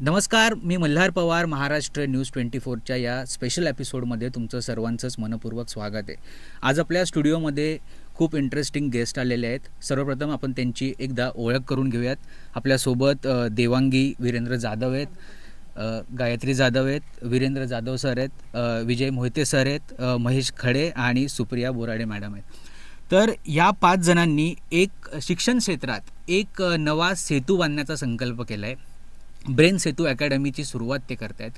नमस्कार, मी मल्हार पवार. महाराष्ट्र न्यूज 24च्या या स्पेशल एपिसोडमध्ये तुमचं सर्वांचंच मनपूर्वक स्वागत आहे. आज आपल्या स्टुडिओमध्ये खूप इंटरेस्टिंग गेस्ट आलेले आहेत. सर्वप्रथम आपण त्यांची एकदा ओळख करून घेऊयात. आपल्यासोबत देवांगी वीरेंद्र जाधव आहेत, गायत्री जाधव आहेत, वीरेंद्र जाधव सर आहेत, विजय मोहिते सर आहेत, महेश खडे आणि सुप्रिया बोराडे मॅडम आहेत. तर या 5 जणांनी एक शिक्षण क्षेत्रात एक नवा सेतू बांधण्याचा संकल्प केला आहे. ब्रेन सेतू अकॅडमीची सुरुवात ते करत आहेत.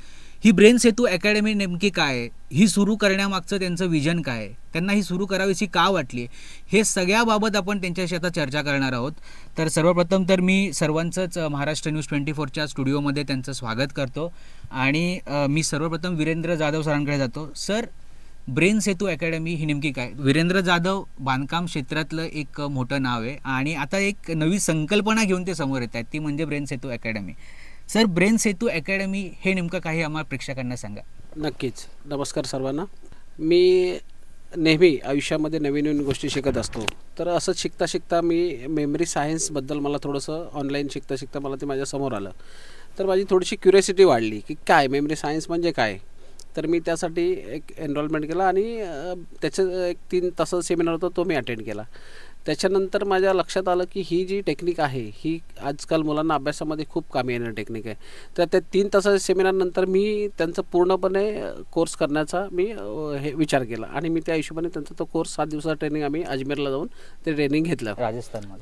ही ब्रेन सेतू अकॅडमी नेमकी काय आहे, ही सुरू करण्यामागचं त्यांचं विजन काय आहे, त्यांना ही सुरू करावीशी का वाटली, हे सगळ्याबाबत आपण त्यांच्याशी आता चर्चा करणार आहोत. तर सर्वप्रथम तर मी सर्वांचंच महाराष्ट्र न्यूज 24च्या स्टुडिओमध्ये त्यांचं स्वागत करतो आणि मी सर्वप्रथम वीरेंद्र जाधव सरांकडे जातो. सर, ब्रेन सेतू अकॅडमी ही नेमकी काय? वीरेंद्र जाधव बांधकाम क्षेत्रातलं एक मोठं नाव आहे आणि आता एक नवी संकल्पना घेऊन ते समोर येत आहेत, ती म्हणजे ब्रेन सेतू अकॅडमी. सर, ब्रेन सेतू अकॅडमी हे नेमकं काही आम्हाला प्रेक्षकांना सांगा. नक्कीच. नमस्कार सर्वांना. मी नेहमी आयुष्यामध्ये नवीन नवीन गोष्टी शिकत असतो. तर असंच शिकता शिकता मी मेमरी सायन्सबद्दल मला थोडंसं ऑनलाईन शिकता शिकता मला ते माझ्यासमोर आलं. तर माझी थोडीशी क्युरियोसिटी वाढली की काय मेमरी सायन्स म्हणजे काय. तर मी त्यासाठी एक एनरोलमेंट केला आणि त्याचं एक 3 तासाचा सेमिनार होता, तो मी अटेंड केला. त्याच्यानंतर माझ्या लक्षात आलं की ही जी टेक्निक आहे ही आजकाल मुलांना अभ्यासामध्ये खूप कामी येणारी टेक्निक आहे. तर त्या 3 तासाच्या सेमिनारनंतर मी त्यांचं पूर्णपणे कोर्स करण्याचा मी हे विचार केला आणि मी त्या हिशोबाने त्यांचा तो कोर्स 7 दिवसाचा ट्रेनिंग आम्ही अजमेरला जाऊन ते ट्रेनिंग घेतलं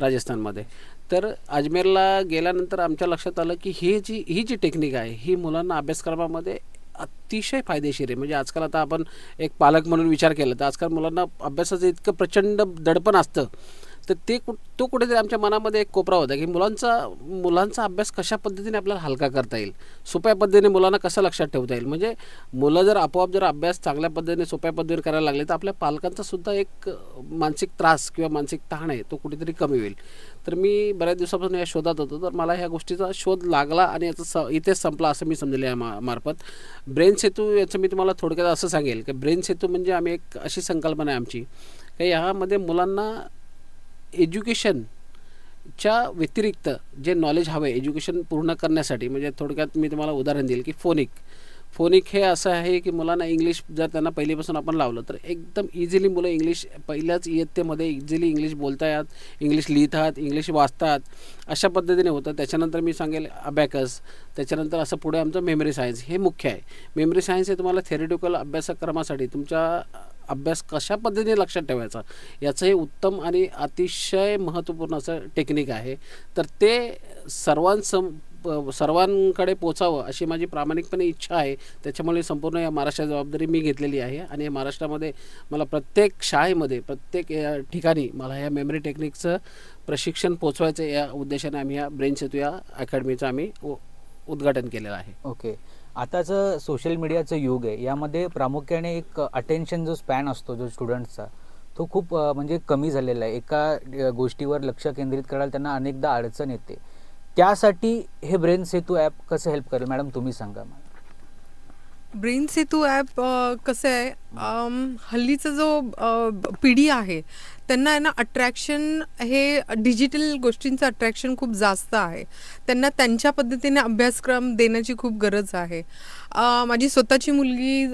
राजस्थानमध्ये. तर अजमेरला गेल्यानंतर आमच्या लक्षात आलं की ही जी टेक्निक आहे ही मुलांना अभ्यासक्रमामध्ये अतिशय फायदेशीर आहे. म्हणजे आजकाल आता आपण एक पालक म्हणून विचार केला तर आजकाल मुलांना अभ्यासाचं इतकं प्रचंड दडपण असतं, तर तो कुठेतरी आमच्या मनामध्ये एक कोपरा होता की मुलांचा अभ्यास कशा पद्धतीने आपल्याला हलका करता येईल, सोप्या पद्धतीने मुलांना कसं लक्षात ठेवता येईल. म्हणजे मुलं जर आपोआप अभ्यास चांगल्या पद्धतीने सोप्या पद्धतीने करायला लागले तर आपल्या पालकांचा सुद्धा एक मानसिक त्रास किंवा मानसिक ताण आहे तो कुठेतरी कमी होईल. तर मी बऱ्याच दिवसापासून या शोधात होतो. तर मला ह्या गोष्टीचा शोध लागला आणि याचा इथेच संपला असं मी समजले या मार्फत. ब्रेन सेतू याचं मी तुम्हाला थोडक्यात असं सांगेल की ब्रेन सेतू म्हणजे आम्ही एक अशी संकल्पना आहे आमची की ह्यामध्ये मुलांना एज्युकेशनच्या व्यतिरिक्त जे नॉलेज हवं आहे एज्युकेशन पूर्ण करण्यासाठी, म्हणजे थोडक्यात मी तुम्हाला उदाहरण देईल की फोनिक हे असं आहे की मुलांना इंग्लिश जर त्यांना पहिलीपासून आपण लावलं तर एकदम इझिली मुलं इंग्लिश पहिल्याच इयत्तेमध्ये इझिली इंग्लिश बोलतात, इंग्लिश लिहितात, इंग्लिश वाचतात, अशा पद्धतीने होतं. त्याच्यानंतर मी सांगेल अबॅकस, त्याच्यानंतर असं पुढे आमचं मेमरी सायन्स हे मुख्य आहे. मेमरी सायन्स हे तुम्हाला थेरिटिकल अभ्यासक्रमासाठी तुमच्या अभ्यास कशा पद्धतीने लक्षात ठेवायचा याचं हे उत्तम आणि अतिशय महत्त्वपूर्ण असं टेक्निक आहे. तर ते सर्वांकडे पोचावं अशी माझी प्रामाणिकपणे इच्छा आहे. त्याच्यामुळे संपूर्ण या महाराष्ट्राची जबाबदारी मी घेतलेली आहे आणि महाराष्ट्रामध्ये मला प्रत्येक शाळेमध्ये प्रत्येक ठिकाणी मला ह्या मेमरी टेक्निकचं प्रशिक्षण पोचवायचं या उद्देशाने आम्ही या ब्रेन सेतू या अकॅडमीचं आम्ही उद्घाटन केलेलं आहे. ओके. आताचं सोशल मीडियाचं युग आहे, यामध्ये प्रामुख्याने एक अटेन्शन जो स्पॅन असतो जो स्टुडंट्सचा तो खूप म्हणजे कमी झालेला आहे. एका गोष्टीवर लक्ष केंद्रित करायला त्यांना अनेकदा अडचण येते. त्यासाठी हे ब्रेन सेतू ॲप कसं हेल्प करेल मॅडम, तुम्ही सांगा मला. ब्रेन सेतू ॲप कसं आहे, हल्लीचं जो पिढी आहे त्यांना आहे ना अट्रॅक्शन हे डिजिटल गोष्टींचं अट्रॅक्शन खूप जास्त आहे. त्यांना त्यांच्या पद्धतीने अभ्यासक्रम देण्याची खूप गरज आहे. माझी स्वतःची मुलगी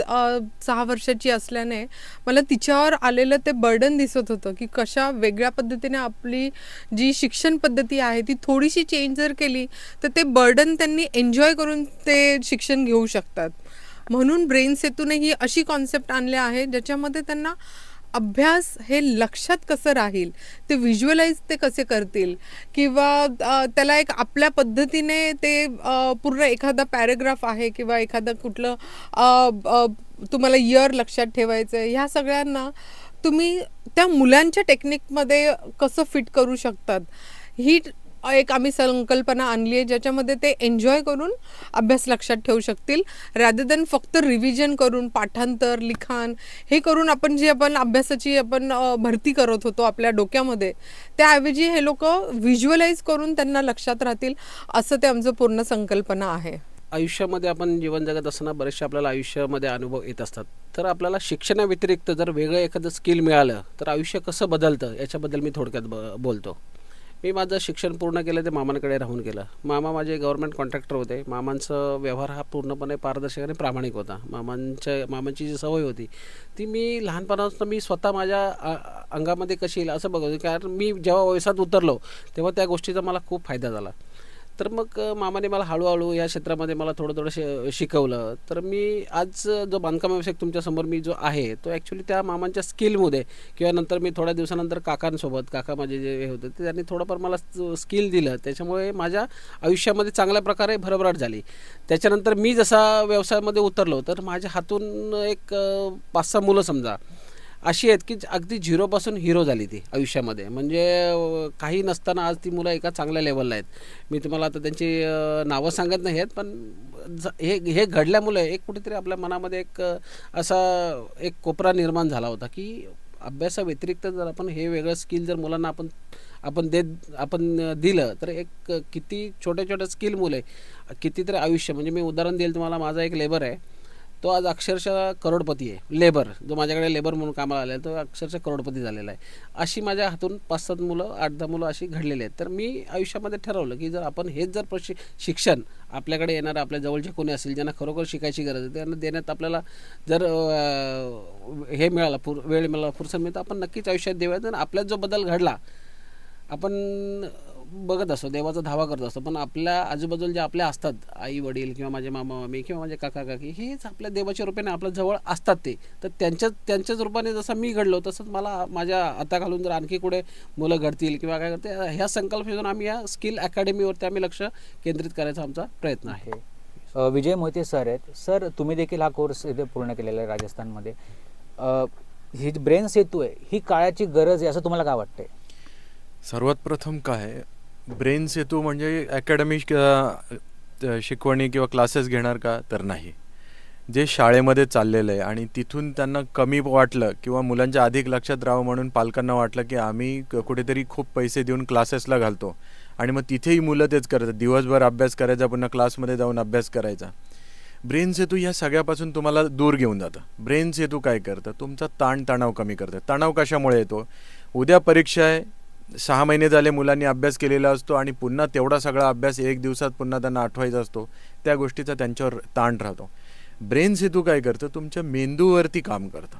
6 वर्षाची असल्याने मला तिच्यावर आलेलं ते बर्डन दिसत होतं की कशा वेगळ्या पद्धतीने आपली जी शिक्षण पद्धती आहे ती थोडीशी चेंज जर केली तर ते बर्डन त्यांनी एन्जॉय करून ते शिक्षण घेऊ शकतात. म्हणून ब्रेन सेतूने ही अशी कॉन्सेप्ट आणले आहे ज्याच्यामध्ये त्यांना अभ्यास हे लक्षात कसं राहील, ते व्हिज्युअलाइज ते कसे करतील किंवा त्याला एक आपल्या पद्धतीने ते पूर्ण एखादा पॅरेग्राफ आहे किंवा एखादं कुठलं तुम्हाला इयर लक्षात ठेवायचं आहे, ह्या सगळ्यांना तुम्ही त्या मुलांच्या टेक्निकमध्ये कसं फिट करू शकतात ही एक आम्ही संकल्पना आणली आहे ज्याच्यामध्ये ते एन्जॉय करून अभ्यास लक्षात ठेवू शकतील, रॅदर दॅन फक्त रिव्हिजन करून पाठांतर लिखाण हे करून आपण अभ्यासाची भरती करत होतो आपल्या डोक्यामध्ये, त्याऐवजी हे लोक व्हिज्युअलाइज करून त्यांना लक्षात राहतील असं ते आमचं पूर्ण संकल्पना आहे. आयुष्यामध्ये आपण जीवन जगत असताना बरेचसे आपल्याला आयुष्यामध्ये अनुभव येत असतात. तर आपल्याला शिक्षणाव्यतिरिक्त जर वेगळं एखादं स्किल मिळालं तर आयुष्य कसं बदलतं याच्याबद्दल मी थोडक्यात बोलतो. मी माझं शिक्षण पूर्ण केलं ते मामांकडे राहून केलं. मामा माझे गव्हर्नमेंट कॉन्ट्रॅक्टर होते. मामांचं व्यवहार हा पूर्णपणे पारदर्शक आणि प्रामाणिक होता. मामांची जी सवय होती ती मी लहानपणापासून मी स्वतः माझ्या अंगामध्ये कशी येईल असं बघतो. कारण मी जेव्हा व्यवसायात उतरलो तेव्हा त्या गोष्टीचा मला खूप फायदा झाला. तर मग मामाने मला हळूहळू या क्षेत्रामध्ये मला थोडं शिकवलं. तर मी आज जो बांधकाम व्यावसायिक तुमच्यासमोर मी जो आहे तो ॲक्च्युली त्या मामांच्या स्किलमध्ये किंवा नंतर मी थोड्या दिवसानंतर काका माझे जे हे होते ते त्यांनी थोडंफार मला स्किल दिलं. त्याच्यामुळे माझ्या आयुष्यामध्ये चांगल्या प्रकारे भरभराट झाली. त्याच्यानंतर मी जसा व्यवसायामध्ये उतरलो तर माझ्या हातून एक 5-6 मुलं समजा अशी आहेत की अगदी झिरोपासून हिरो झाली ती आयुष्यामध्ये. म्हणजे काही नसताना आज ती मुलं एका चांगल्या लेवलला आहेत. मी तुम्हाला आता त्यांची नावं सांगत नाही आहेत, पण हे घडल्यामुळे एक कुठेतरी आपल्या मनामध्ये एक असा एक कोपरा निर्माण झाला होता की अभ्यासाव्यतिरिक्त जर आपण हे वेगळं स्किल जर मुलांना आपण दिलं तर एक किती छोट्या स्किल मुले कितीतरी आयुष्य. म्हणजे मी उदाहरण देईल तुम्हाला. माझा एक लेबर आहे, तो आज अक्षरशः करोडपती आहे. लेबर जो माझ्याकडे लेबर म्हणून कामाला आलेला तो अक्षरशः करोडपती झालेला आहे. अशी माझ्या हातून 5-7 मुलं 8-10 मुलं अशी घडलेली आहेत. तर मी आयुष्यामध्ये ठरवलं की जर आपण हेच जर शिक्षण आपल्याकडे येणारं आपल्या जवळचे कोणी असेल ज्यांना खरोखर शिकायची गरज आहे त्यांना देण्यात आपल्याला जर हे मिळालं वेळ मिळाला फुरसत मिळतं आपण नक्कीच आयुष्यात देऊया. तर आपल्यात जो बदल घडला आपण बघत असतो, देवाचा धावा करत असतो, पण आपल्या आजूबाजूला जे आपल्या असतात आई वडील किंवा माझे मामा मामी किंवा माझे काका काकी हेच आपल्या देवाच्या रूपाने आपल्या जवळ असतात. ते तर त्यांच्याच रूपाने जसं मी घडलो तसंच मला माझ्या हाताखालून जर आणखी कुठे मुलं घडतील किंवा काय करते ह्या संकल्पनेतून आम्ही या स्किल अकॅडमीवरती आम्ही लक्ष केंद्रित करायचा आमचा प्रयत्न आहे. विजय मोहिते सर आहेत. सर तुम्ही देखील हा कोर्स इथे पूर्ण केलेला आहे राजस्थानमध्ये. ही ब्रेन सेतू आहे ही काळाची गरज आहे असं तुम्हाला काय वाटतंय? सर्वात प्रथम काय ब्रेन सेतू म्हणजे अकॅडमिक शिकवणी किंवा क्लासेस घेणार का तर नाही. जे शाळेमध्ये चाललेलं आहे आणि तिथून त्यांना कमी वाटलं किंवा मुलांच्या अधिक लक्षात राहावं म्हणून पालकांना वाटलं की आम्ही कुठेतरी खूप पैसे देऊन क्लासेसला घालतो आणि मग तिथेही मुलं तेच करतात. दिवसभर अभ्यास करायचा पुन्हा क्लासमध्ये जाऊन अभ्यास करायचा. ब्रेन सेतू या सगळ्यापासून तुम्हाला दूर घेऊन जातं. ब्रेन सेतू काय करतं तुमचा ताणतणाव कमी करतं. तणाव कशामुळे येतो? उद्या परीक्षा आहे, 6 महिने झाले मुलांनी अभ्यास केलेला असतो आणि पुन्हा तेवढा सगळा अभ्यास 1 दिवसात पुन्हा त्यांना आठवायचा असतो. त्या गोष्टीचा त्यांच्यावर ताण राहतो. ब्रेन सेतू काय करतं तुमच्या मेंदूवरती काम करतं.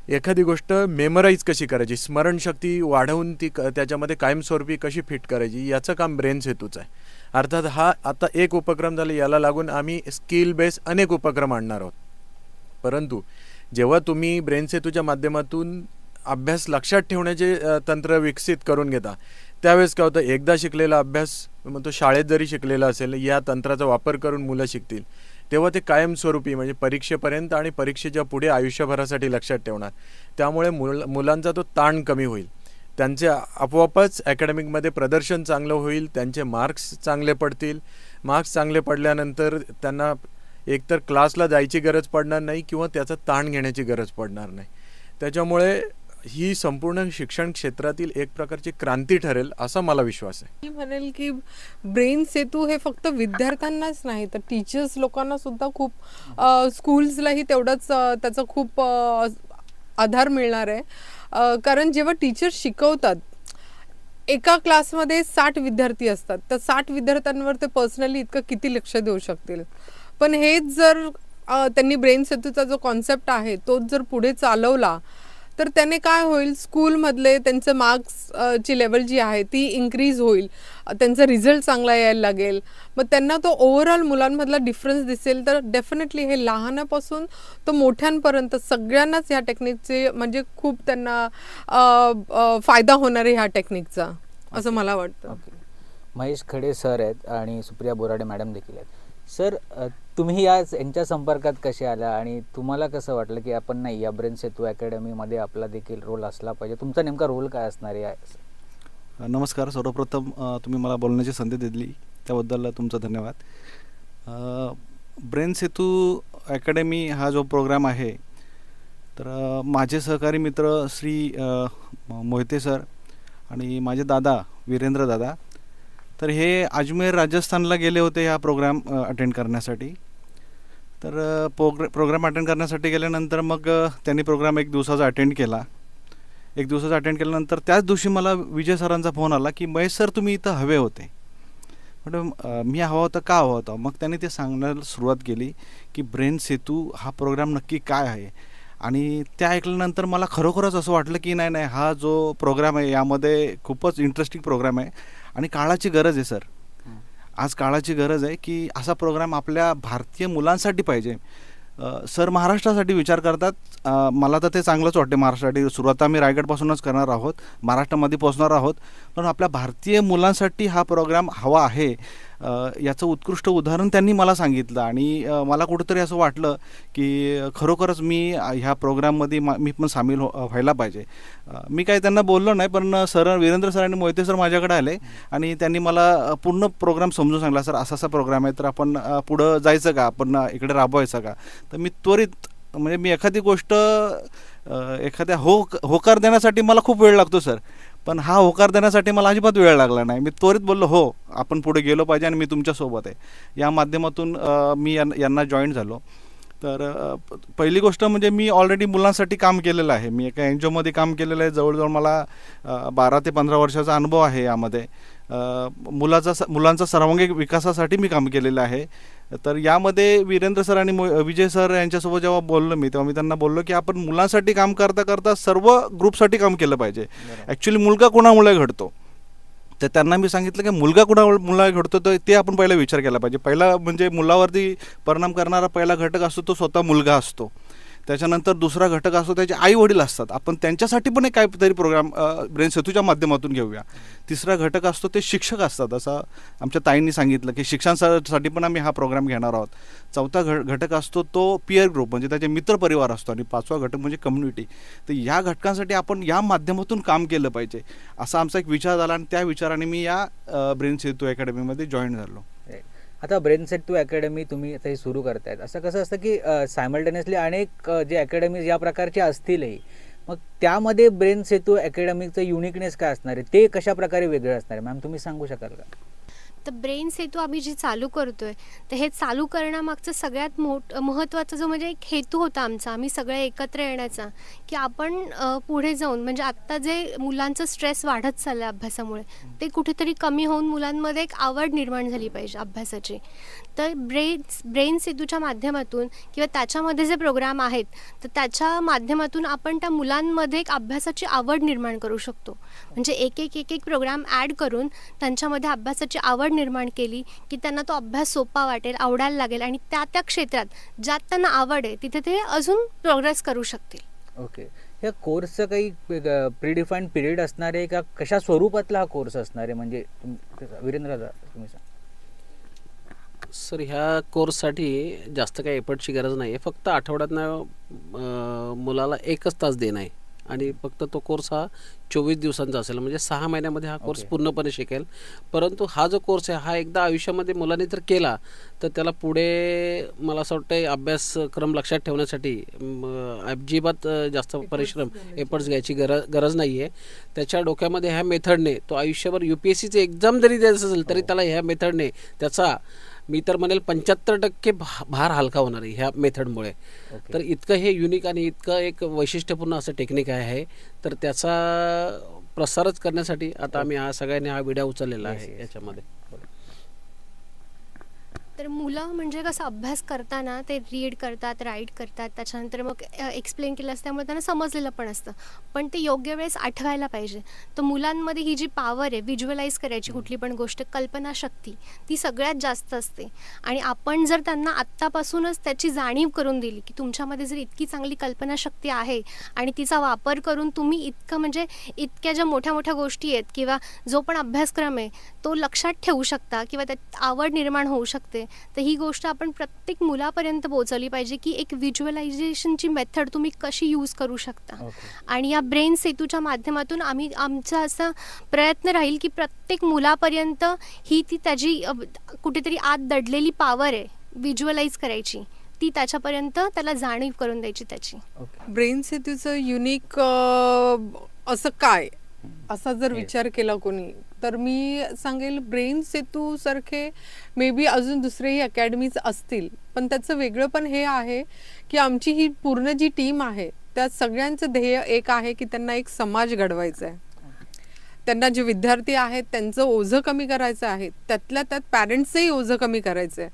एखादी गोष्ट मेमराईज कशी करायची, स्मरणशक्ती वाढवून ती त्याच्यामध्ये कायमस्वरूपी कशी फिट करायची याचं काम ब्रेन सेतूचं आहे. अर्थात हा आता एक उपक्रम झाला, याला लागून आम्ही स्किल बेस अनेक उपक्रम आणणार आहोत. परंतु जेव्हा तुम्ही ब्रेन सेतूच्या माध्यमातून अभ्यास लक्षात ठेवण्याचे तंत्र विकसित करून घेता त्यावेळेस काय होतं, एकदा शिकलेला अभ्यास मग तो शाळेत जरी शिकलेला असेल या तंत्राचा वापर करून मुलं शिकतील तेव्हा ते कायमस्वरूपी म्हणजे परीक्षेपर्यंत आणि परीक्षेच्या पुढे आयुष्यभरासाठी लक्षात ठेवणार. त्यामुळे मुलांचा तो ताण कमी होईल. त्यांचे आपोआपच अकॅडमिकमध्ये प्रदर्शन चांगलं होईल, त्यांचे मार्क्स चांगले पडतील. मार्क्स चांगले पडल्यानंतर त्यांना एकतर क्लासला जायची गरज पडणार नाही किंवा त्याचा ताण घेण्याची गरज पडणार नाही. त्याच्यामुळे ही संपूर्ण शिक्षण क्षेत्रातील एक प्रकारची क्रांती ठरेल असा मला विश्वास आहे. मी म्हणेल की ब्रेन सेतू हे फक्त विद्यार्थ्यांनाच नाही तर टीचर्स लोकांना सुद्धा खूप स्कूल्सलाही तेवढाच त्याचा खूप आधार मिळणार आहे. कारण जेव्हा टीचर्स शिकवतात एका क्लासमध्ये 60 विद्यार्थी असतात तर 60 विद्यार्थ्यांवर ते पर्सनली इतकं किती लक्ष देऊ शकतील. पण हेच जर त्यांनी ब्रेन सेतूचा जो कॉन्सेप्ट आहे तोच जर पुढे चालवला तर त्याने काय होईल, स्कूलमधले त्यांचं मार्क्स ची लेवल जी आहे ती इन्क्रीज होईल, त्यांचा रिझल्ट चांगला यायला लागेल. मग त्यांना तो ओव्हरऑल मुलांमधला डिफरन्स दिसेल. तर डेफिनेटली हे लहानापासून तो मोठ्यांपर्यंत सगळ्यांनाच ह्या टेक्निकचे म्हणजे खूप त्यांना फायदा होणार आहे ह्या टेक्निकचा असं मला वाटतं. महेश खडे सर आहेत आणि सुप्रिया बोराडे मॅडम देखील आहेत. सर तुम्ही यांच्या संपर्कात कसे आला आणि तुम्हाला कसं वाटलं की आपण नाही या ब्रेन सेतू अकॅडमीमध्ये आपला देखील रोल असला पाहिजे, तुमचा नेमका रोल काय असणार आहे? नमस्कार. सर्वप्रथम तुम्ही मला बोलण्याची संधी दिली त्याबद्दल तुमचा धन्यवाद. ब्रेन सेतू अकॅडमी हा जो प्रोग्राम आहे तर माझे सहकारी मित्र श्री मोहिते सर आणि माझे दादा वीरेंद्र दादा तर हे अजमेर राजस्थानला गेले होते ह्या प्रोग्राम अटेंड करण्यासाठी. तर प्रोग्राम अटेंड करण्यासाठी गेल्यानंतर मग त्यांनी प्रोग्राम 1 दिवसाचा अटेंड केला. एक दिवसाचा अटेंड केल्यानंतर त्याच दिवशी मला विजय सरांचा फोन आला की महेश सर तुम्ही इथं हवे होते. म्हटलं मी हवा होता का हवा होता. मग त्यांनी ते सांगण्याला सुरुवात केली की ब्रेन सेतू हा प्रोग्राम नक्की काय आहे. आणि ते ऐकल्यानंतर मला खरोखरच असं वाटलं की नाही नाही हा जो प्रोग्राम आहे यामध्ये खूपच इंटरेस्टिंग प्रोग्राम आहे आणि काळाची गरज आहे सर. आज काळाची गरज आहे की असा प्रोग्राम आपल्या भारतीय मुलांसाठी पाहिजे. सर महाराष्ट्रासाठी विचार करतात. मला तर ते चांगलंच वाटते. महाराष्ट्रासाठी सुरुवात आम्ही रायगडपासूनच करणार आहोत, महाराष्ट्रामध्ये पोहोचणार आहोत, पण आपल्या भारतीय मुलांसाठी हा प्रोग्राम हवा आहे याचं उत्कृष्ट उदाहरण त्यांनी मला सांगितलं. आणि मला कुठंतरी असं वाटलं की खरोखरच मी ह्या प्रोग्राममध्ये मी पण सामील व्हायला पाहिजे. मी काही त्यांना बोललो नाही, पण सर वीरेंद्र सर आणि मोहिते सर माझ्याकडे आले आणि त्यांनी मला पूर्ण प्रोग्राम समजून सांगला. सर असा प्रोग्राम आहे, तर आपण पुढं जायचं का, आपण इकडे राबवायचं का. तर मी त्वरित म्हणजे मी एखादी गोष्ट एखाद्या होकार देण्यासाठी मला खूप वेळ लागतो सर, पण हा होकार देण्यासाठी मला अजिबात वेळ लागला नाही. मी त्वरित बोललो हो आपण पुढे गेलो पाहिजे आणि मी तुमच्यासोबत आहे. या माध्यमातून मी यांना जॉईन झालो. तर पहिली गोष्ट म्हणजे मी ऑलरेडी मुलांसाठी काम केलेलं आहे. मी एका एन जी ओमध्ये काम केलेलं आहे. जवळजवळ मला 12 ते 15 वर्षाचा अनुभव आहे यामध्ये. मुलांचा सर्वांगीण विकासासाठी मी काम केलेलं आहे. तर यामध्ये वीरेंद्र सर आणि विजय सर यांच्यासोबत जेव्हा बोललो मी, तेव्हा मी त्यांना बोललो की आपण मुलांसाठी काम करता करता सर्व ग्रुपसाठी काम केलं पाहिजे. ॲक्च्युली मुलगा कोणामुळे घडतो, तर त्यांना मी सांगितलं की मुलगा मुलाला घडतो तर ते आपण पहिला विचार केला पाहिजे. पहिला म्हणजे मुलावरती परिणाम करणारा पहिला घटक असतो तो स्वतः मुलगा असतो. त्याच्यानंतर दुसरा घटक असतो त्याचे आई वडील असतात. आपण त्यांच्यासाठी पण एक काहीतरी प्रोग्राम ब्रेन सेतूच्या माध्यमातून घेऊया. तिसरा घटक असतो ते शिक्षक असतात, असं आमच्या ताईंनी सांगितलं की शिक्षणासाठी पण आम्ही हा प्रोग्राम घेणार आहोत. चौथा घटक असतो तो पिअर ग्रुप म्हणजे त्याचे मित्रपरिवार असतो. आणि पाचवा घटक म्हणजे कम्युनिटी. तर या घटकांसाठी आपण या माध्यमातून काम केलं पाहिजे असा आमचा एक विचार झाला आणि त्या विचाराने मी या ब्रेन सेतू अकॅडमीमध्ये जॉईन झालो. आता ब्रेन सेतू अकॅडमी तुम्ही आता हे सुरू करतायत, असं कसं असतं की सायमल्टेनियसली अनेक जे अकॅडमीज या प्रकारचे असतीलही, मग त्यामध्ये ब्रेन सेतू अकॅडमीचं युनिकनेस काय असणार आहे, ते कशा प्रकारे वेगळं असणार आहे मॅम, तुम्ही सांगू शकाल का? तर ब्रेन सेतू आम्ही जे चालू करतोय तर हे चालू करण्यामागचं सगळ्यात महत्त्वाचा जो म्हणजे एक हेतू होता आमचा, आम्ही सगळे एकत्र येण्याचा, की आपण पुढे जाऊन म्हणजे आत्ता जे मुलांचं स्ट्रेस वाढत चाललं आहे अभ्यासामुळे, ते कुठेतरी कमी होऊन मुलांमध्ये एक आवड निर्माण झाली पाहिजे अभ्यासाची. तर ब्रेन सेतूच्या माध्यमातून किंवा त्याच्यामध्ये जे प्रोग्राम आहेत तर त्याच्या माध्यमातून आपण त्या मुलांमध्ये एक अभ्यासाची आवड निर्माण करू शकतो. म्हणजे एक एक प्रोग्राम ॲड करून त्यांच्यामध्ये अभ्यासाची आवड निर्माण केली की त्यांना तो अभ्यास सोपा वाटेल, आवडायला लागेल आणि त्या क्षेत्रात ज्यात त्यांना आवड आहे तिथे ते अजून प्रोग्रेस करू शकतील. ओके. या कोर्सचं काही प्रीडिफाईन्ड पिरियड असणार आहे का, कशा स्वरूपातला हा कोर्स असणार आहे, म्हणजे वीरेंद्र तुम्ही सांगा. सर ह्या कोर्ससाठी जास्त काही एफर्टची गरज नाही आहे. फक्त आठवड्यातनं मुलाला 1च तास देणं आहे आणि फक्त तो कोर्स हा 24 दिवसांचा असेल. म्हणजे 6 महिन्यामध्ये हा कोर्स पूर्णपणे शिकेल. परंतु हा जो कोर्स आहे हा एकदा आयुष्यामध्ये मुलांनी जर केला तर त्याला पुढे मला असं वाटतं अभ्यासक्रम लक्षात ठेवण्यासाठी अजिबात जास्त परिश्रम एफर्ट्स घ्यायची गरज नाही आहे. त्याच्या डोक्यामध्ये ह्या मेथडने तो आयुष्यभर UPSCची एक्झाम जरी द्यायचं असेल तरी त्याला ह्या मेथडने त्याचा मी तर म्हणेल 75% भार हलका होणार आहे ह्या मेथडमुळे. तर इतकं हे युनिक आणि इतकं एक वैशिष्ट्यपूर्ण असं टेक्निक आहे. तर त्याचा प्रसारच करण्यासाठी आता आम्ही सगळ्यांनी हा व्हिडिओ उचललेला आहे याच्यामध्ये. तर मुलं म्हणजे कसं अभ्यास करताना ते रीड करतात, राईट करतात, त्याच्यानंतर मग एक्सप्लेन केलं असतं त्यामुळे त्यांना समजलेलं पण असतं, पण ते योग्य वेळेस आठवायला पाहिजे. तर मुलांमध्ये ही जी पॉवर आहे व्हिज्युअलाइज करायची कुठली पण गोष्ट, कल्पनाशक्ती ती सगळ्यात जास्त असते. आणि आपण जर त्यांना आत्तापासूनच त्याची जाणीव करून दिली की तुमच्यामध्ये जर इतकी चांगली कल्पनाशक्ती आहे आणि तिचा वापर करून तुम्ही इतक्या ज्या मोठ्या मोठ्या गोष्टी आहेत किंवा जो पण अभ्यासक्रम आहे तो लक्षात ठेवू शकता किंवा त्यात आवड निर्माण होऊ शकते, तर ही गोष्ट आपण प्रत्येक मुलापर्यंत पोहोचवली पाहिजे की एक व्हिज्युअलायझेशनची मेथड तुम्ही कशी यूज करू शकता. आणि या ब्रेन सेतूच्या माध्यमातून आमचा असा प्रयत्न राहील की प्रत्येक मुलापर्यंत ती त्याची कुठेतरी आत दडलेली पॉवर आहे व्हिज्युअलाइज करायची, ती त्याच्यापर्यंत त्याला जाणीव करून द्यायची त्याची. ब्रेन सेतूचं युनिक असं काय असा जर विचार केला कोणी तर मी सांगेल ब्रेन सेतू सारखे मे बी अजून दुसरेही अकॅडमीज असतील, पण त्याचं वेगळं पण हे आहे की आमची ही पूर्ण जी टीम आहे त्या सगळ्यांचं ध्येय एक आहे की त्यांना एक समाज घडवायचा आहे. त्यांना जे विद्यार्थी आहेत त्यांचं ओझं कमी करायचं आहे, त्यातल्या त्यात पॅरेंट्सचंही ओझं कमी करायचं आहे.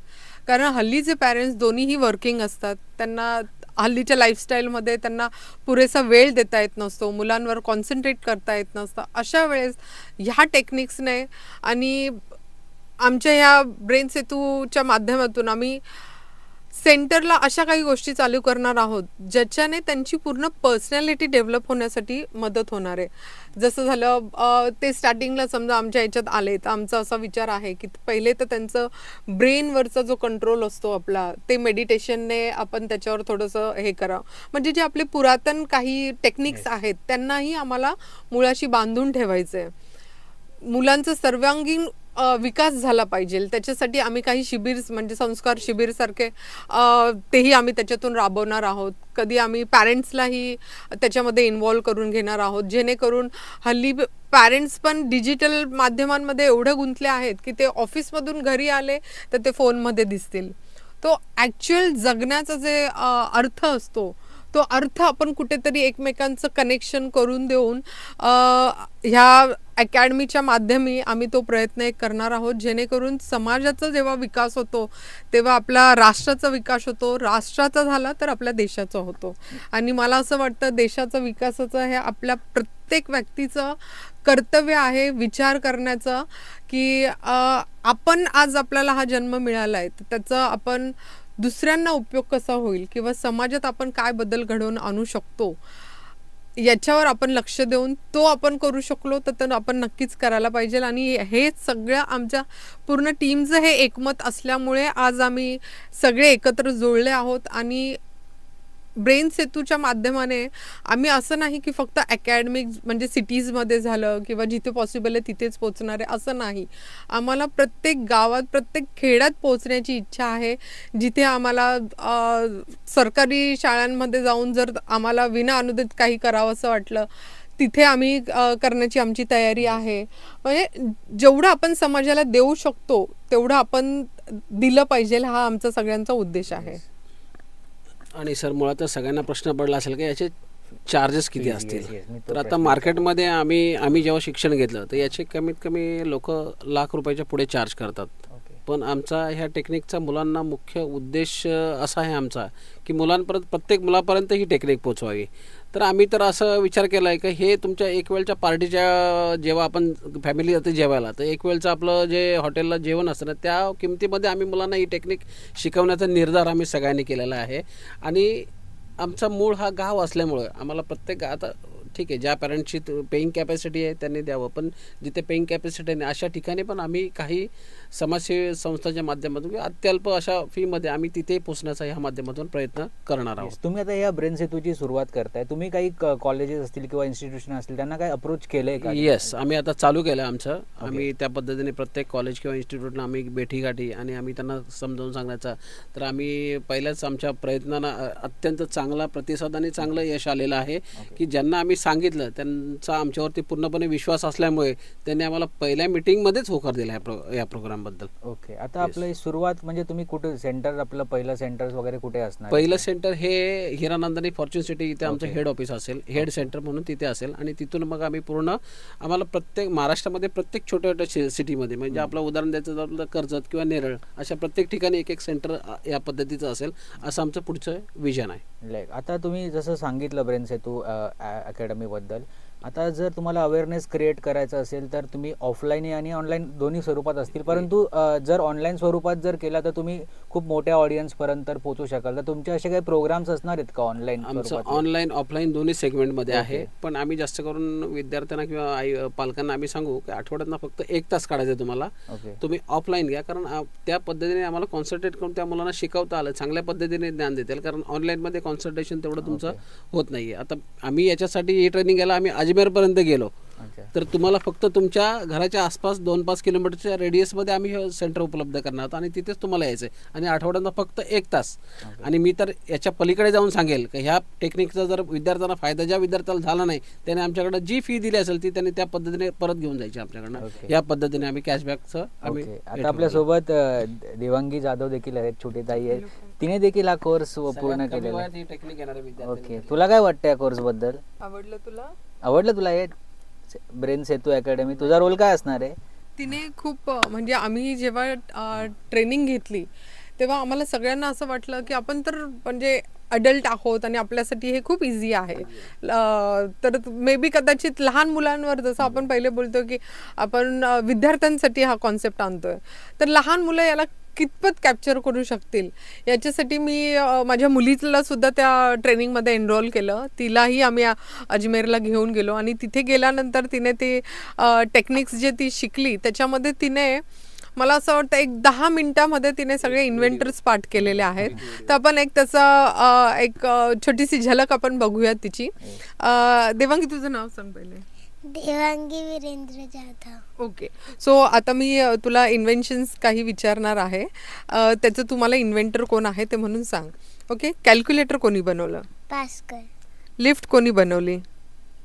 कारण हल्लीचे पॅरेंट्स दोन्हीही वर्किंग असतात, त्यांना हल्लीच्या लाईफस्टाईलमध्ये त्यांना पुरेसा वेळ देता येत नसतो, मुलांवर कॉन्सन्ट्रेट करता येत नसतं. अशा वेळेस ह्या टेक्निक्सने आणि आमच्या ह्या ब्रेन सेतूच्या माध्यमातून आम्ही सेंटरला अशा काही गोष्टी चालू करणार आहोत ज्याच्याने त्यांची पूर्ण पर्सनॅलिटी डेव्हलप होण्यासाठी मदत होणार आहे. जसं झालं ते स्टार्टिंगला समजा आमच्या ह्याच्यात आले तर आमचा असा विचार आहे की पहिले तर त्यांचं ब्रेनवरचा जो कंट्रोल असतो आपला, ते मेडिटेशनने आपण त्याच्यावर थोडंसं हे करावं. म्हणजे जे आपले पुरातन काही टेक्निक्स आहेत त्यांनाही आम्हाला मुळाशी बांधून ठेवायचं आहे. मुलांचं सर्वांगीण विकास झाला पाहिजे, त्याच्यासाठी आम्ही काही शिबिर म्हणजे संस्कार शिबिर सारखे तेही आम्ही त्याच्यातून राबवणार आहोत. कधी आम्ही पॅरेंट्सलाही त्याच्यामध्ये इन्व्हॉल्व करून घेणार आहोत, जेणेकरून हल्ली पॅरेंट्स पण डिजिटल माध्यमांमध्ये एवढे गुंतले आहेत की ते ऑफिसमधून घरी आले तर ते फोनमध्ये दिसतील. तो ॲक्च्युअल जगण्याचा जे अर्थ असतो तो अर्थ आपण कुठेतरी एकमेकांचं कनेक्शन करून देऊन ह्या अकॅडमीच्या माध्यमी आम्ही तो प्रयत्न एक करणार आहोत, जेणेकरून समाजाचा जेव्हा विकास होतो तेव्हा आपला राष्ट्राचा विकास होतो, राष्ट्राचा झाला तर आपल्या देशाचा होतो. आणि मला असं वाटतं देशाचा विकासाचं हे आपल्या प्रत्येक व्यक्तीचं कर्तव्य आहे विचार करण्याचं, की आपण आज आपल्याला हा जन्म मिळाला आहे तर त्याचा आपण दुसऱ्यांना उपयोग कसा होईल किंवा समाजात आपण काय बदल घडवून आणू शकतो याच्यावर आपण लक्ष देऊन तो आपण करू शकलो तर आपण नक्कीच करायला पाहिजे. आणि हे सगळं आमच्या पूर्ण टीमचं हे एकमत असल्यामुळे आज आम्ही सगळे एकत्र जोडले आहोत. आणि ब्रेन सेतूच्या माध्यमाने आम्ही असं नाही की फक्त अकॅडमिक म्हणजे सिटीजमध्ये झालं किंवा जिथे पॉसिबल आहे तिथेच पोचणार आहे असं नाही. आम्हाला प्रत्येक गावात प्रत्येक खेड्यात पोचण्याची इच्छा आहे. जिथे आम्हाला सरकारी शाळांमध्ये जाऊन जर आम्हाला विना अनुदानित काही करावं असं वाटलं तिथे आम्ही करण्याची आमची तयारी आहे. म्हणजे जेवढं आपण समाजाला देऊ शकतो तेवढं आपण दिलं पाहिजे, हा आमचा सगळ्यांचा उद्देश आहे. आणि सर मुळातच सगळ्यांना प्रश्न पडला असेल की याचे चार्जेस किती असतील. तर आता मार्केटमध्ये आम्ही जेव्हा शिक्षण घेतलं तर याचे कमीत कमी लोक ₹1,00,000 पुढे चार्ज करतात. पण आमचा ह्या टेक्निकचा मुलांना मुख्य उद्देश असा आहे आमचा की प्रत्येक मुलापर्यंत ही टेक्निक पोचवावी. तर आम्ही तर असं विचार केला आहे की हे तुमच्या एक वेळच्या पार्टीच्या जेव्हा आपण फॅमिली जाते जेवायला तर एक वेळचं आपलं जे हॉटेलला जेवण असतं ना त्या किमतीमध्ये आम्ही मुलांना ही टेक्निक शिकवण्याचा निर्धार आम्ही सगळ्यांनी केलेला आहे. आणि आमचा मूळ हा गाव असल्यामुळं आम्हाला प्रत्येक आता ठीक आहे ज्या पॅरेंट्सची पेईंग कॅपॅसिटी आहे त्यांनी द्यावं, पण जिथे पेईंग कॅपॅसिटी नाही अशा ठिकाणी पण आम्ही काही समाजसेवी संस्थांच्या माध्यमातून किंवा अत्यल्प अशा फीमध्ये आम्ही तिथे पोचण्याचा ह्या माध्यमातून प्रयत्न करणार आहोत. तुम्ही आता या ब्रेन सेतूची सुरुवात करताय, तुम्ही काही कॉलेजेस असतील किंवा इन्स्टिट्यूशन असतील त्यांना काही अप्रोच केलंय का? येस, आम्ही आता चालू केलं आमचं. आम्ही त्या पद्धतीने प्रत्येक कॉलेज किंवा इन्स्टिट्यूटला आम्ही भेटीगाठी आणि आम्ही त्यांना समजावून सांगण्याचा तर आम्ही पहिल्याच आमच्या प्रयत्नांना अत्यंत चांगला प्रतिसाद आणि चांगलं यश आलेलं आहे की ज्यांना आम्ही सांगितलं त्यांचा आमच्यावरती पूर्णपणे विश्वास असल्यामुळे त्यांनी आम्हाला पहिल्या मीटिंगमध्येच होकार दिला या प्रोग्रामबद्दल. ओके, आता आपलं सुरुवात म्हणजे तुम्ही कुठे सेंटर आपलं पहिलं सेंटर वगैरे कुठे असणार? पहिलं सेंटर हे हिरानंदानी फॉर्च्यून सिटी इथे आमचं हेड ऑफिस असेल, हेड सेंटर म्हणून तिथे असेल. आणि तिथून मग आम्ही पूर्ण आम्हाला प्रत्येक महाराष्ट्रामध्ये प्रत्येक छोट्या छोट्या सिटीमध्ये म्हणजे आपलं उदाहरण द्यायचं झालं तर कर्जत किंवा नेरळ अशा प्रत्येक ठिकाणी एक सेंटर या पद्धतीचं असेल असं आमचं पुढचं विजन आहे. आता तुम्ही जसं सांगितलं ब्रेन सेतू अकॅडमी बद्दल, आता जर तुम्हाला अवेअरनेस क्रिएट करायचं असेल तर तुम्ही ऑफलाईन आणि ऑनलाईन दोन्ही स्वरूपात असतील, परंतु जर ऑनलाईन स्वरूपात जर केला तर तुम्ही खूप मोठ्या ऑडियन्सपर्यंत पोहोचू शकाल. तर तुमचे असे काही प्रोग्राम्स असणार आहेत का ऑनलाईन? आमचं ऑनलाईन ऑफलाईन दोन्ही सेगमेंटमध्ये आहे, पण आम्ही जास्त करून विद्यार्थ्यांना किंवा पालकांना आम्ही सांगू की आठवड्यातनं फक्त 1 तास काढायचं तुम्हाला, तुम्ही ऑफलाईन घ्या. कारण त्या पद्धतीने आम्हाला कॉन्सन्ट्रेट करून त्या मुलांना शिकवता आलं, चांगल्या पद्धतीने ज्ञान देतील. कारण ऑनलाईनमध्ये कॉन्सन्ट्रेशन तेवढं तुमचं होत नाही आहे. आता आम्ही याच्यासाठी ही ट्रेनिंग घ्यायला आम्ही अजमेरपर्यंत गेलो अच्छा. तर तुम्हाला फक्त तुमच्या घराच्या आसपास 2-5 किलोमीटरच्या रेडियसमध्ये आम्ही हे सेंटर उपलब्ध करणार आहोत आणि तिथेच तुम्हाला यायचं आहे आणि आठवड्यानं फक्त 1 तास. आणि मी तर याच्या पलीकडे जाऊन सांगेल की ह्या टेक्निकचा जर विद्यार्थ्यांना फायदा ज्या विद्यार्थ्याला झाला नाही त्याने आमच्याकडे जी फी दिली असेल ती त्यांनी त्या पद्धतीने परत घेऊन जायची आमच्याकडनं. Okay. या पद्धतीने आम्ही कॅशबॅकचं आम्ही ओके. आता आपल्यासोबत देवांगी जाधव देखील आहेत, छोटी ताई आहेत, तिने देखील हा कोर्स पूर्ण केलेला आहे. टेक्निक येणारे विद्यार्थी. ओके, तुला काय वाटतं या कोर्स बद्दल? आवडलं तुला? आवडलं तुला हे ब्रेन सेतू अकॅडमी? तुझा रोल काय असणार आहे? तिने खूप म्हणजे आम्ही जेव्हा ट्रेनिंग घेतली तेव्हा आम्हाला सगळ्यांना असं वाटलं की आपण तर म्हणजे अडल्ट आहोत आणि आपल्यासाठी हे खूप इझी आहे. तर मे बी कदाचित लहान मुलांवर जसं आपण पहिले बोलतो की आपण विद्यार्थ्यांसाठी हा कॉन्सेप्ट आणतोय, तर लहान मुलं याला कितपत कॅप्चर करू शकतील याच्यासाठी मी माझ्या मुलीला सुद्धा त्या ट्रेनिंगमध्ये एनरोल केलं. तिलाही आम्ही अजमेरला घेऊन गेलो आणि तिथे गेल्यानंतर तिने ते टेक्निक्स जे ती शिकली त्याच्यामध्ये तिने मला असं वाटतं 10 मिनिटामध्ये तिने सगळे इन्व्हेंटर्स पाठ केलेले आहेत. तर आपण एक त्याचा एक छोटीशी झलक आपण बघूयात तिची. देवांगी तुझं नाव सांग पहिले. देवांगी वीरेंद्र जाधव. ओके, सो आता मी तुला इन्व्हेन्शन्स काही विचारणार आहे. त्याचं तुम्हाला इन्व्हेंटर कोण आहे ते म्हणून सांग. ओके, कॅल्क्युलेटर कोणी बनवलं? पास्कल. लिफ्ट कोणी बनवली?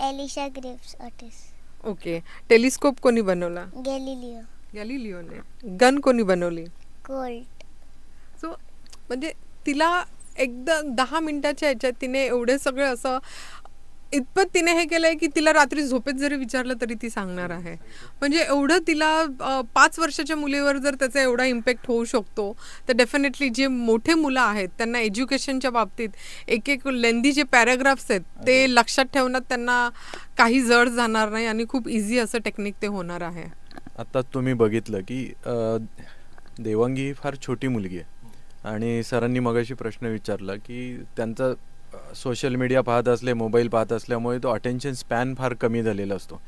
Elisha Graves Ottis. Okay, telescope कोणी बनवला? गॅलिलिओ. गॅलिलिओने. गन कोणी बनवली? कोल्ट. सो म्हणजे तिला एकदा 10 मिनिटाच्या ह्याच्यात तिने एवढे सगळे असं इतपत तिने हे केलंय की तिला रात्री झोपेत जरी विचारलं तरी ती सांगणार आहे. म्हणजे एवढं तिला 5 वर्षाच्या मुलीवर जर त्याचा एवढा इम्पॅक्ट होऊ शकतो तर डेफिनेटली जे मोठे मुलं आहेत त्यांना एज्युकेशनच्या बाबतीत एक लेंदी जे पॅराग्राफ्स आहेत ते लक्षात ठेवण्यात त्यांना काही जड जाणार नाही आणि खूप इझी असं टेक्निक ते होणार आहे. आता तुम्ही बघितलं की देवांगी ही फार छोटी मुलगी आहे आणि सरांनी मगाशी प्रश्न विचारला की त्यांचा सोशल मीडिया पाहत असले, मोबाईल पाहत असल्यामुळे तो अटेन्शन स्पॅन फार कमी झालेला असतो.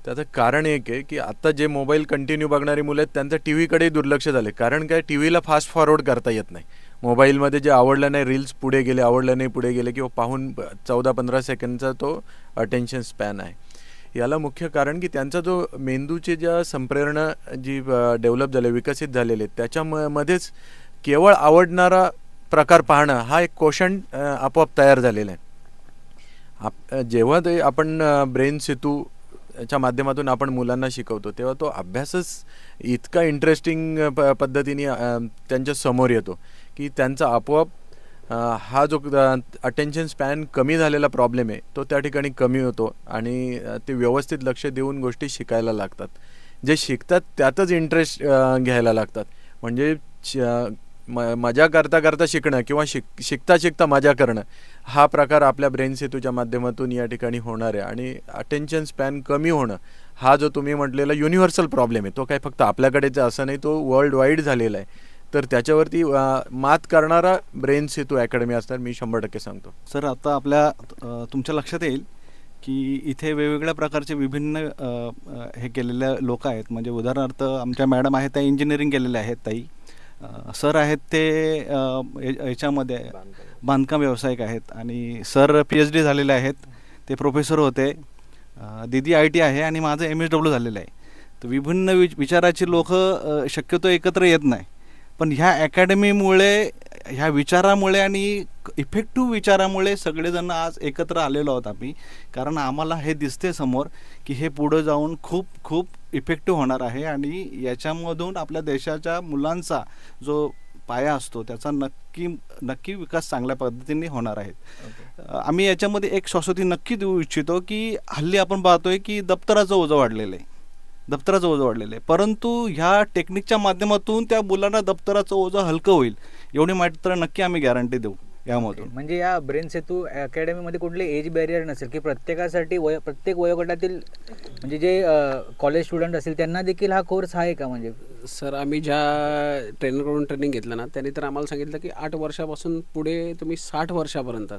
त्याचं कारण एक आहे की आता जे मोबाईल कंटिन्यू बघणारी मुलं आहेत त्यांचं टी व्हीकडे दुर्लक्ष झाले. कारण काय, टी व्हीला फास्ट फॉरवर्ड करता येत नाही. मोबाईलमध्ये जे आवडलं नाही रील्स पुढे गेले, आवडलं नाही पुढे गेले किंवा पाहून 14-15 सेकंडचा तो अटेन्शन स्पॅन आहे. याला मुख्य कारण की त्यांचा जो मेंदूचे ज्या संप्रेरणा जी डेव्हलप झाले, विकसित झालेले त्याच्यामध्येच केवळ आवडणारा प्रकार पाहणं हा एक क्वेश्चन आपोआप तयार झालेला आहे. जेव्हा ते आपण ब्रेन सेतू च्या माध्यमातून आपण मुलांना शिकवतो तेव्हा तो अभ्यासच इतका इंटरेस्टिंग पद्धतीने त्यांच्या समोर येतो की त्यांचा आपोआप हा जो अटेन्शन स्पॅन कमी झालेला प्रॉब्लेम आहे तो त्या ठिकाणी कमी होतो आणि ते व्यवस्थित लक्ष देऊन गोष्टी शिकायला लागतात. जे शिकतात त्यातच इंटरेस्ट घ्यायला लागतात. म्हणजे मजा करता करता शिकणं किंवा शिकता शिकता मजा करणं हा प्रकार आपल्या ब्रेन सेतूच्या माध्यमातून या ठिकाणी होणार आहे. आणि अटेन्शन स्पॅन कमी होणं हा जो तुम्ही म्हटलेला युनिव्हर्सल प्रॉब्लेम आहे तो काय फक्त आपल्याकडेच असं नाही, तो वर्ल्ड वाईड झालेला आहे. तर त्याच्यावरती मात करणारा ब्रेन सेतू अकॅडमी असणार मी 100% सांगतो. सर, आता आपल्या तुमच्या लक्षात येईल की इथे वेगवेगळ्या प्रकारचे विभिन्न हे केलेले लोक आहेत. म्हणजे उदाहरणार्थ आमच्या मॅडम आहेत त्या इंजिनिअरिंग केलेल्या आहेत, ताई सर आहेत ते याच्यामध्ये बांधकाम व्यावसायिक आहेत आणि सर PhD झालेले आहेत, ते प्रोफेसर होते. दीदी IT आहे आणि माझं MSW झालेलं आहे. तर विभिन्न विचाराची लोक शक्यतो एकत्र येत नाही, पण ह्या अकॅडमीमुळे, ह्या विचारामुळे आणि इफेक्टिव्ह विचारामुळे सगळेजण आज एकत्र आलेलो आहोत आम्ही. कारण आम्हाला हे दिसते समोर की हे पुढं जाऊन खूप खूप इफेक्टिव्ह होणार आहे आणि याच्यामधून आपल्या देशाच्या मुलांचा जो पाया असतो त्याचा नक्की विकास चांगल्या पद्धतीने होणार आहे. आम्ही याच्यामध्ये एक शाश्वती नक्की देऊ इच्छितो की हल्ली आपण पाहतोय की दप्तराचं ओझं वाढलेलं आहे, परंतु ह्या टेक्निकच्या माध्यमातून त्या मुलांना दप्तराचं ओझं हलकं होईल एवढी मात्र नक्की आम्ही गॅरंटी देऊ यामधून. म्हणजे या ब्रेन सेतू अकॅडमीमध्ये कुठले एज बॅरियर नसेल की प्रत्येकासाठी प्रत्येक वयोगटातील म्हणजे जे कॉलेज स्टुडंट असेल त्यांना देखील हा कोर्स आहे का? म्हणजे सर, आम्ही ज्या ट्रेनरकडून ट्रेनिंग घेतलं ना त्यांनी तर आम्हाला सांगितलं की 8 वर्षापासून पुढे तुम्ही 60 वर्षापर्यंत,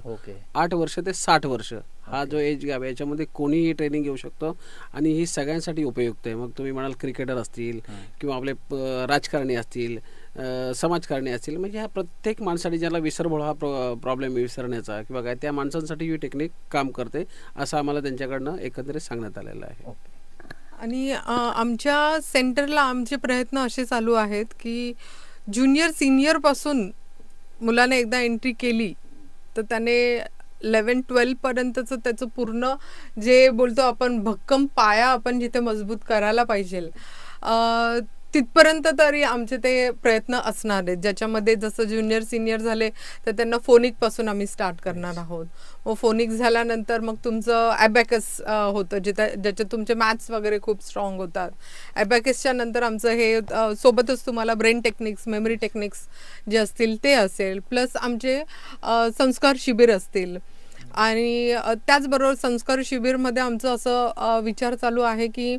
8 वर्ष ते 60 वर्ष हा जो एज गॅप आहे याच्यामध्ये कोणीही ट्रेनिंग घेऊ शकतो आणि ही सगळ्यांसाठी उपयुक्त आहे. मग तुम्ही म्हणाल क्रिकेटर असतील किंवा आपले राजकारणी असतील, समाजकारणी असतील, म्हणजे ह्या प्रत्येक माणसाने ज्याला विसरभोळ हा प्रॉब्लेम आहे विसरण्याचा किंवा काय, त्या माणसांसाठी ही टेक्निक काम करते असं आम्हाला त्यांच्याकडनं एकंदरीत सांगण्यात आलेलं आहे. आणि आमच्या सेंटरला आमचे प्रयत्न असे चालू आहेत की ज्युनियर सिनियरपासून मुलाने एकदा एंट्री केली तर त्याने 11-12 पर्यंतचं त्याचं पूर्ण जे बोलतो आपण भक्कम पाया आपण जिथे मजबूत करायला पाहिजे तिथपर्यंत तरी आमचे ते प्रयत्न असणार आहेत, ज्याच्यामध्ये जसं ज्युनियर सिनियर झाले तर त्यांना फोनिकपासून आम्ही स्टार्ट करणार आहोत. मग फोनिक झाल्यानंतर मग तुमचं ॲबॅकस होतं ज्याच्यात तुमचे मॅथ्स वगैरे खूप स्ट्रॉंग होतात. ॲबॅकसच्या नंतर आमचं हे सोबतच तुम्हाला ब्रेन टेक्निक्स, मेमरी टेक्निक्स जे असतील ते असेल, प्लस आमचे संस्कार शिबिर असतील. आणि त्याचबरोबर संस्कार शिबिरमध्ये आमचं असं विचार चालू आहे की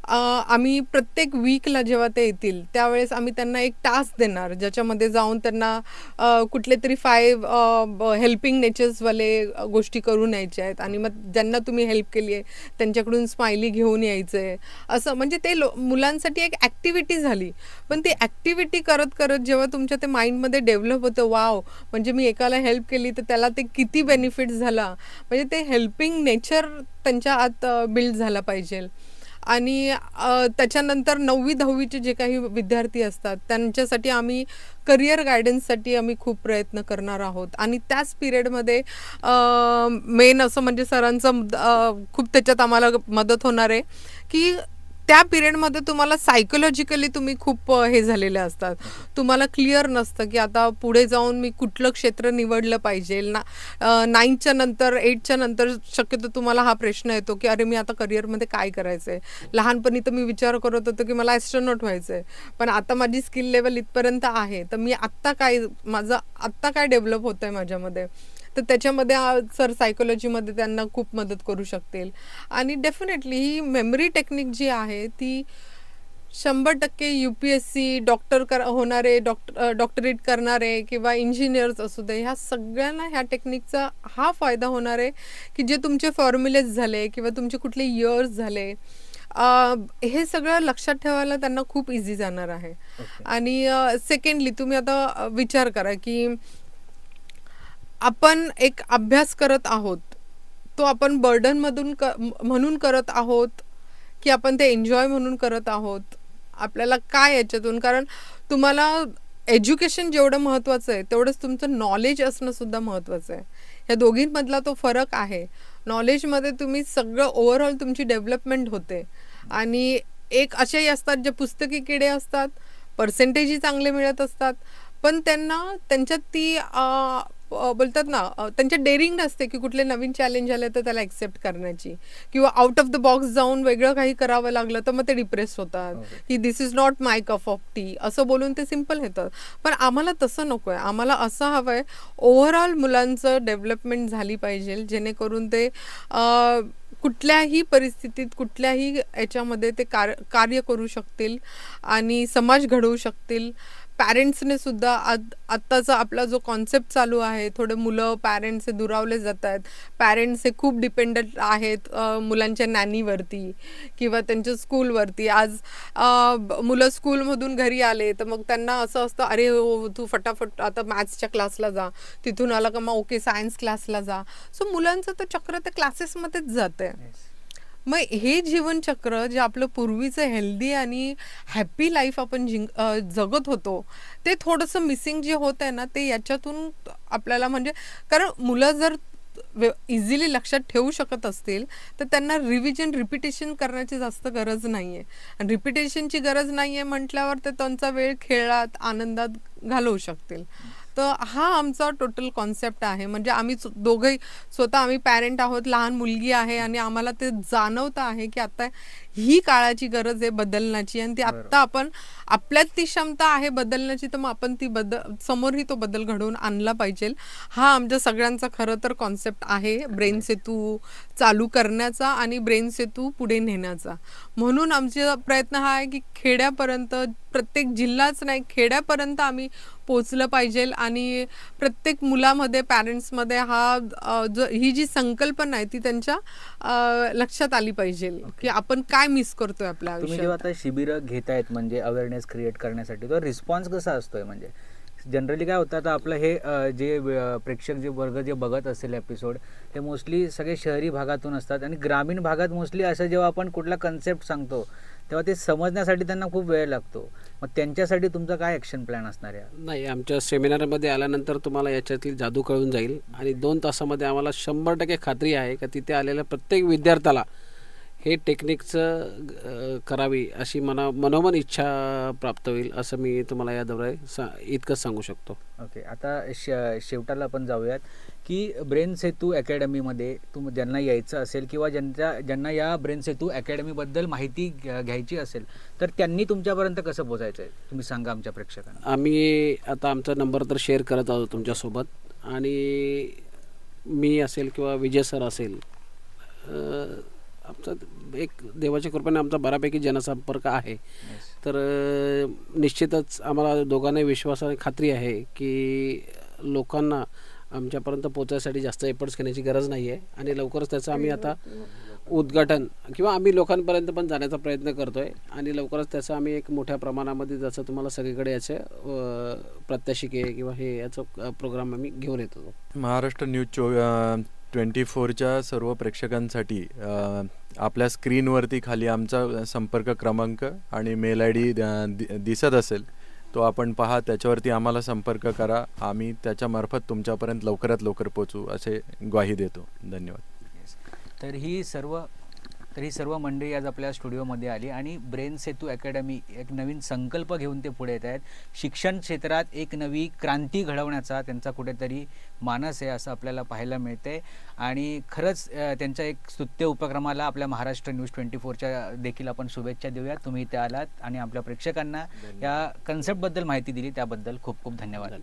आम्ही प्रत्येक वीकला जेव्हा ते येतील त्यावेळेस आम्ही त्यांना एक टास्क देणार, ज्याच्यामध्ये जाऊन त्यांना कुठले तरी 5 हेल्पिंग नेचर्सवाले गोष्टी करून यायच्या आहेत. आणि मग ज्यांना तुम्ही हेल्प केली आहे त्यांच्याकडून स्माइली घेऊन यायचं आहे. असं म्हणजे ते मुलांसाठी एक ॲक्टिव्हिटी झाली. पण ती ॲक्टिव्हिटी करत करत जेव्हा तुमच्या ते माइंडमध्ये डेव्हलप होतं, वाव म्हणजे मी एकाला हेल्प केली तर त्याला ते किती बेनिफिट झाला, म्हणजे ते हेल्पिंग नेचर त्यांच्या आत बिल्ड झाला पाहिजे. आणि त्याच्यानंतर 9वी-10वीचे जे काही विद्यार्थी असतात त्यांच्यासाठी आम्ही करिअर गायडन्ससाठी आम्ही खूप प्रयत्न करणार आहोत. आणि त्याच पिरियडमध्ये मेन असं म्हणजे सरांचं खूप त्याच्यात आम्हाला मदत होणार आहे की त्या पिरियडमध्ये तुम्हाला सायकोलॉजिकली तुम्ही खूप हे झालेले असतात, तुम्हाला क्लिअर नसतं की आता पुढे जाऊन मी कुठलं क्षेत्र निवडलं पाहिजे. 9च्या नंतर 8च्या नंतर शक्यतो तुम्हाला हा प्रश्न येतो की अरे मी आता करिअरमध्ये काय करायचं आहे. लहानपणी तर मी विचार करत होतो की मला ॲस्ट्रॉनॉट व्हायचं आहे, पण आता माझी स्किल लेवल इथपर्यंत आहे तर मी माझं आत्ता काय डेव्हलप होतं आहे माझ्यामध्ये, तर त्याच्यामध्ये सर सायकोलॉजीमध्ये त्यांना खूप मदत करू शकतील. आणि डेफिनेटली ही मेमरी टेक्निक जी आहे ती 100% UPSC डॉक्टर होणारे, डॉक्टरेट करणारे किंवा इंजिनियर्स असू दे, ह्या सगळ्यांना ह्या टेक्निकचा हा फायदा होणार आहे की जे तुमचे फॉर्म्युलेज झाले किंवा तुमचे कुठले इयर्स झाले हे सगळं लक्षात ठेवायला त्यांना खूप इझी जाणार आहे. आणि सेकंडली तुम्ही आता विचार करा की आपण एक अभ्यास करत आहोत, तो आपण बर्डनमधून म्हणून करत आहोत की आपण ते एन्जॉय म्हणून करत आहोत, आपल्याला काय याच्यातून, कारण तुम्हाला एज्युकेशन जेवढं महत्त्वाचं आहे तेवढंच तुमचं नॉलेज असणं सुद्धा महत्त्वाचं आहे. या दोघींमधला तो फरक आहे. नॉलेजमध्ये तुम्ही सगळं ओव्हरऑल तुमची डेव्हलपमेंट होते. आणि एक असेही असतात जे पुस्तकी किडे असतात, पर्सेंटेजही चांगले मिळत असतात, पण त्यांना त्यांच्यात ती बोलतात ना त्यांच्या डेअरिंग नसते की कुठले नवीन चॅलेंज आले तर त्याला ॲक्सेप्ट करण्याची, किंवा आउट ऑफ द बॉक्स जाऊन वेगळं काही करावं लागलं तर मग ते डिप्रेस होतात की this is not my cup of tea असं बोलून ते सिम्पल येतात. पण आम्हाला तसं नको आहे, आम्हाला असं हवं आहे ओव्हरऑल मुलांचं डेव्हलपमेंट झाली पाहिजे जेणेकरून ते कुठल्याही परिस्थितीत कुठल्याही याच्यामध्ये ते कार्य करू शकतील आणि समाज घडवू शकतील. पॅरेंट्सने सुद्धा आत्ताचा आपला जो कॉन्सेप्ट चालू आहे, थोडे मुलं पॅरेंट्स हे दुरावले जात आहेत, पॅरेंट्स हे खूप डिपेंडंट आहेत मुलांच्या नॅनीवरती किंवा त्यांच्या स्कूलवरती. आज मुलं स्कूलमधून घरी आले तर मग त्यांना असं असतं अरे हो तू फटाफट आता मॅथ्सच्या क्लासला जा, तिथून आला का मग ओके सायन्स क्लासला जा. सो मुलांचं तर चक्र त्या क्लासेसमध्येच जातं. मग हे जीवनचक्र जे आपलं पूर्वीचं हेल्दी आणि हॅपी लाईफ आपण जगत होतो ते थोडंसं मिसिंग जे होत आहे ना ते याच्यातून आपल्याला, म्हणजे कारण मुलं जर इझिली लक्षात ठेवू शकत असतील तर त्यांना रिपिटेशन करण्याची जास्त गरज नाही आहे. आणि रिपिटेशनची गरज नाही आहे म्हटल्यावर ते त्यांचा वेळ खेळात आनंदात घालवू शकतील. तर हा आमचा टोटल कॉन्सेप्ट आहे. म्हणजे आम्ही दोघंही स्वतः आम्ही पॅरेंट आहोत, लहान मुलगी आहे आणि आम्हाला ते जाणवतं आहे की आता ही काळाची गरज आहे बदलण्याची आणि ती आत्ता आपण आपल्यात ती क्षमता आहे बदलण्याची, तर मग आपण ती समोरही तो बदल घडवून आणला पाहिजे. हा आमच्या सगळ्यांचा खरं तर कॉन्सेप्ट आहे ब्रेन सेतू चालू करण्याचा आणि ब्रेन सेतू पुढे नेण्याचा. म्हणून आमचा प्रयत्न हा आहे की खेड्यापर्यंत, प्रत्येक जिल्हाच नाही खेड्यापर्यंत आम्ही पोचलं पाहिजे आणि प्रत्येक मुलामध्ये पॅरेंट्समध्ये ही जी संकल्पना आहे ती त्यांच्या लक्षात आली पाहिजे की आपण काय काय मिस करतोय आपल्या तुम्ही जेव्हा आयुष्यात. आता शिबिरं घेतायत म्हणजे अवेअरनेस क्रिएट करण्यासाठी, तो रिस्पॉन्स कसा असतोय? म्हणजे जनरली काय होतं, आता आपलं हे जे प्रेक्षक जे वर्ग जे बघत असेल एपिसोड, ते मोस्टली सगळे शहरी भागातून असतात आणि ग्रामीण भागात मोस्टली असं जेव्हा आपण कुठला कन्सेप्ट सांगतो तेव्हा ते समजण्यासाठी त्यांना खूप वेळ लागतो. मग त्यांच्यासाठी तुमचा काय ॲक्शन प्लॅन असणार आहे? नाही, आमच्या सेमिनारमध्ये आल्यानंतर तुम्हाला याच्यातील जादू कळून जाईल आणि 2 तासामध्ये आम्हाला 100% खात्री आहे का तिथे आलेल्या प्रत्येक विद्यार्थ्याला हे टेक्निकचं करावी अशी मनोमन इच्छा प्राप्त होईल, असं मी तुम्हाला याद्वारे इतकंच सांगू शकतो. ओके, आता शेवटाला आपण जाऊयात की ब्रेन सेतू अकॅडमीमध्ये ज्यांना यायचं असेल किंवा ज्यांना या ब्रेन सेतू अकॅडमीबद्दल माहिती घ्यायची असेल तर त्यांनी तुमच्यापर्यंत कसं पोहोचायचं आहे, तुम्ही सांगा आमच्या प्रेक्षकांना. आम्ही आता आमचा नंबर तर शेअर करत आहोत तुमच्यासोबत आणि मी असेल किंवा विजय सर असेल, आमचा एक देवाच्या कृपेने आमचा बऱ्यापैकी जनसंपर्क आहे. तर निश्चितच आम्हाला दोघांनाही विश्वास आणि खात्री आहे की लोकांना आमच्यापर्यंत पोहोचायसाठी जास्त एफर्ट्स घेण्याची गरज नाही आहे आणि लवकरच त्याचं आम्ही आता उद्घाटन किंवा आम्ही लोकांपर्यंत पण जाण्याचा प्रयत्न करतो आहे आणि लवकरच त्याचं आम्ही एक मोठ्या प्रमाणामध्ये जसं तुम्हाला सगळीकडे याचे प्रात्यक्षिके किंवा हे याचं प्रोग्राम आम्ही घेऊन येतो. महाराष्ट्र न्यूज 24च्या सर्व प्रेक्षकांसाठी आपल्या स्क्रीनवरती खाली आमचा संपर्क क्रमांक आणि मेल ID दिसत असेल, तो आपण पहा, त्याच्यावरती आम्हाला संपर्क करा. आम्ही त्याच्यामार्फत तुमच्यापर्यंत लवकरात लवकर पोचू असे ग्वाही देतो. धन्यवाद. तर ही सर्व मंडळी आज आपल्या स्टुडिओमध्ये आली आणि ब्रेन सेतू अकॅडमी एक नवीन संकल्प घेऊन ते पुढे येत आहेत. शिक्षण क्षेत्रात एक नवी क्रांती घडवण्याचा त्यांचा कुठेतरी मानस आहे असं आपल्याला पाहायला मिळते आणि खरंच त्यांच्या एक स्तुत्य उपक्रमाला आपल्या महाराष्ट्र न्यूज 24च्या देखील आपण शुभेच्छा देऊयात. तुम्ही इथे आलात आणि आपल्या प्रेक्षकांना या कन्सेप्टबद्दल माहिती दिली त्याबद्दल खूप खूप धन्यवाद.